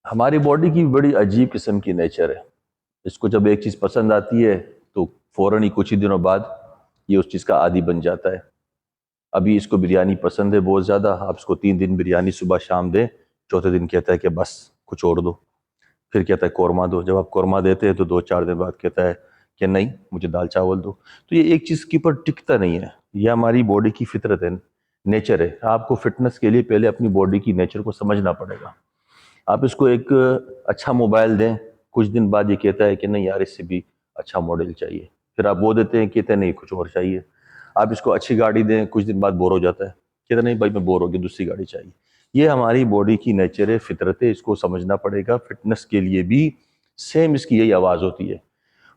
हमारी बॉडी की बड़ी अजीब किस्म की नेचर है। इसको जब एक चीज़ पसंद आती है तो फ़ौरन ही कुछ ही दिनों बाद ये उस चीज़ का आदी बन जाता है। अभी इसको बिरयानी पसंद है बहुत ज़्यादा, आप इसको 3 दिन बिरयानी सुबह शाम दें, चौथे दिन कहता है कि बस कुछ और दो। फिर कहता है कौरमा दो, जब आप कौरमा देते हैं तो 2-4 दिन बाद कहता है कि नहीं मुझे दाल चावल दो। तो ये एक चीज़ के ऊपर टिकता नहीं है। यह हमारी बॉडी की फितरत है, नेचर है। आपको फिटनेस के लिए पहले अपनी बॉडी की नेचर को समझना पड़ेगा। आप इसको एक अच्छा मोबाइल दें, कुछ दिन बाद ये कहता है कि नहीं यार इससे भी अच्छा मॉडल चाहिए। फिर आप वो देते हैं, कहते हैं नहीं कुछ और चाहिए। आप इसको अच्छी गाड़ी दें, कुछ दिन बाद बोर हो जाता है, कहता नहीं भाई मैं बोर हो गया, दूसरी गाड़ी चाहिए। ये हमारी बॉडी की नेचर है, फितरत है, इसको समझना पड़ेगा। फिटनेस के लिए भी सेम इसकी यही आवाज़ होती है।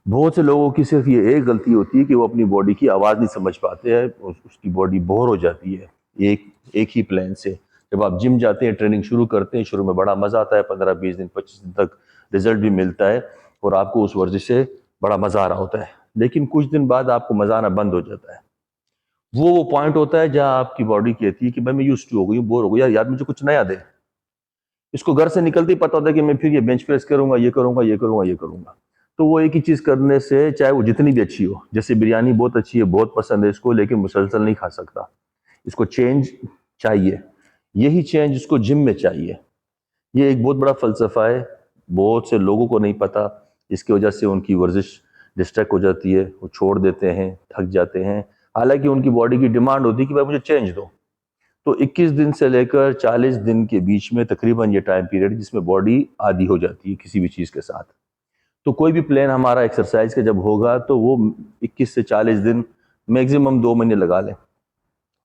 बहुत से लोगों की सिर्फ ये एक गलती होती है कि वो अपनी बॉडी की आवाज़ नहीं समझ पाते हैं, उसकी बॉडी बोर हो जाती है एक एक ही प्लान से। जब आप जिम जाते हैं, ट्रेनिंग शुरू करते हैं, शुरू में बड़ा मज़ा आता है, 15-20 दिन 25 दिन तक रिजल्ट भी मिलता है और आपको उस वर्जिश से बड़ा मज़ा आ रहा होता है। लेकिन कुछ दिन बाद आपको मज़ा आना बंद हो जाता है। वो पॉइंट होता है जहाँ आपकी बॉडी कहती है कि भाई मैं यूज्ड टू हो गई, बोर हो गई, यार मुझे कुछ नया दे। इसको घर से निकलते ही पता होता है कि मैं फिर ये बेंच प्रेस करूंगा, ये करूंगा, ये करूंगा, ये करूंगा। तो वो एक ही चीज़ करने से, चाहे वो जितनी भी अच्छी हो, जैसे बिरयानी बहुत अच्छी है, बहुत पसंद है इसको, लेकिन मुसलसल नहीं खा सकता। इसको चेंज चाहिए। यही चेंज इसको जिम में चाहिए। ये एक बहुत बड़ा फ़लसफ़ा है, बहुत से लोगों को नहीं पता। इसकी वजह से उनकी वर्जिश डिस्ट्रैक्ट हो जाती है, वो छोड़ देते हैं, थक जाते हैं। हालांकि उनकी बॉडी की डिमांड होती है कि भाई मुझे चेंज दो। तो 21 दिन से लेकर 40 दिन के बीच में तकरीबन ये टाइम पीरियड जिसमें बॉडी आदी हो जाती है किसी भी चीज़ के साथ। तो कोई भी प्लान हमारा एक्सरसाइज का जब होगा तो वो 21 से 40 दिन, मैक्सिमम 2 महीने लगा लें,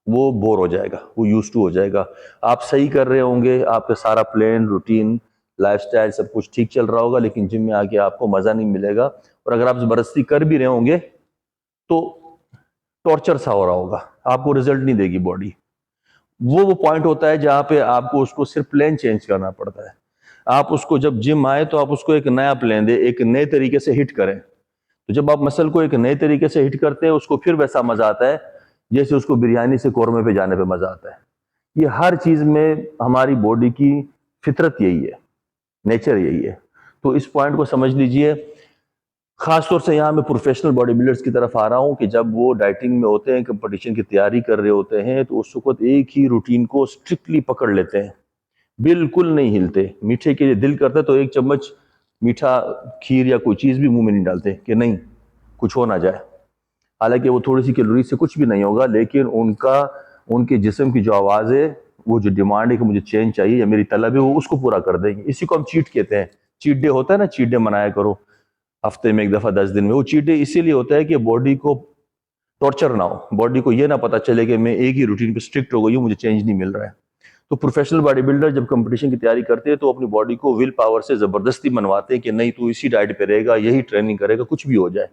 वो बोर हो जाएगा, वो यूज टू हो जाएगा। आप सही कर रहे होंगे, आपका सारा प्लान, रूटीन, लाइफस्टाइल सब कुछ ठीक चल रहा होगा, लेकिन जिम में आके आपको मज़ा नहीं मिलेगा। और अगर आप ज़बरदस्ती कर भी रहे होंगे तो टॉर्चर सा हो रहा होगा, आपको रिजल्ट नहीं देगी बॉडी। वो पॉइंट होता है जहाँ पे आपको उसको सिर्फ प्लान चेंज करना पड़ता है। आप उसको जब जिम आए तो आप उसको एक नया प्लान दे, एक नए तरीके से हिट करें। तो जब आप मसल को एक नए तरीके से हिट करते हैं, उसको फिर वैसा मजा आता है जैसे उसको बिरयानी से कौरमे पे जाने पे मजा आता है। ये हर चीज में हमारी बॉडी की फितरत यही है, नेचर यही है। तो इस पॉइंट को समझ लीजिए। खासतौर से यहाँ मैं प्रोफेशनल बॉडी बिल्डर्स की तरफ आ रहा हूँ कि जब वो डाइटिंग में होते हैं, कंपटीशन की तैयारी कर रहे होते हैं, तो उस वक्त एक ही रूटीन को स्ट्रिक्टली पकड़ लेते हैं, बिल्कुल नहीं हिलते। मीठे के लिए दिल करता है तो एक चम्मच मीठा खीर या कोई चीज़ भी मुंह में नहीं डालते कि नहीं कुछ हो ना जाए। हालांकि वो थोड़ी सी कैलोरी से कुछ भी नहीं होगा, लेकिन उनके जिस्म की जो आवाज़ है, वो जो डिमांड है कि मुझे चेंज चाहिए या मेरी तलब है, वो उसको पूरा कर देंगे। इसी को हम चीट कहते हैं। चीट डे होता है ना, चीट डे मनाया करो हफ्ते में एक दफ़ा 10 दिन में। वो चीट डे इसीलिए होता है कि बॉडी को टॉर्चर ना हो, बॉडी को ये ना पता चले कि मैं एक ही रूटीन पे स्ट्रिक्ट हो गई हूँ, मुझे चेंज नहीं मिल रहा है। तो प्रोफेशनल बॉडी बिल्डर जब कंपटीशन की तैयारी करते हैं तो अपनी बॉडी को विल पावर से ज़बरदस्ती मनवाते हैं कि नहीं तू इसी डाइट पे रहेगा, यही ट्रेनिंग करेगा, कुछ भी हो जाए।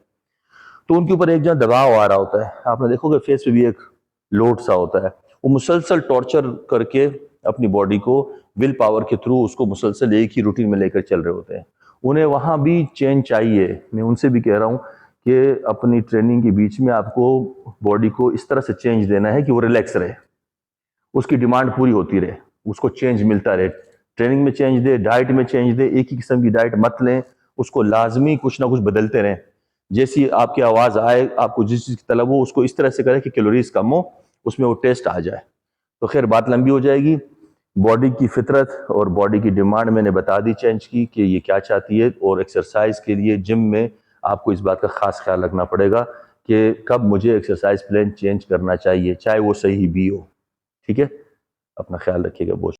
तो उनके ऊपर एक जहाँ दबाव आ रहा होता है, आपने देखोगे फेस पे भी एक लोड सा होता है। वो मुसलसल टॉर्चर करके अपनी बॉडी को विल पावर के थ्रू उसको मुसलसल एक ही रूटीन में लेकर चल रहे होते हैं। उन्हें वहाँ भी चेंज चाहिए। मैं उनसे भी कह रहा हूँ कि अपनी ट्रेनिंग के बीच में आपको बॉडी को इस तरह से चेंज देना है कि वो रिलैक्स रहे, उसकी डिमांड पूरी होती रहे, उसको चेंज मिलता रहे। ट्रेनिंग में चेंज दे, डाइट में चेंज दे, एक ही किस्म की डाइट मत लें, उसको लाजमी कुछ ना कुछ बदलते रहें। जैसी आपकी आवाज़ आए, आपको जिस चीज़ की तलब हो, उसको इस तरह से करें कि कैलोरीज कम हो, उसमें वो टेस्ट आ जाए। तो खैर बात लंबी हो जाएगी। बॉडी की फितरत और बॉडी की डिमांड मैंने बता दी चेंज की कि ये क्या चाहती है। और एक्सरसाइज के लिए जिम में आपको इस बात का खास ख्याल रखना पड़ेगा कि कब मुझे एक्सरसाइज प्लान चेंज करना चाहिए, चाहे वो सही भी हो। ठीक है, अपना ख्याल रखिएगा बहुत।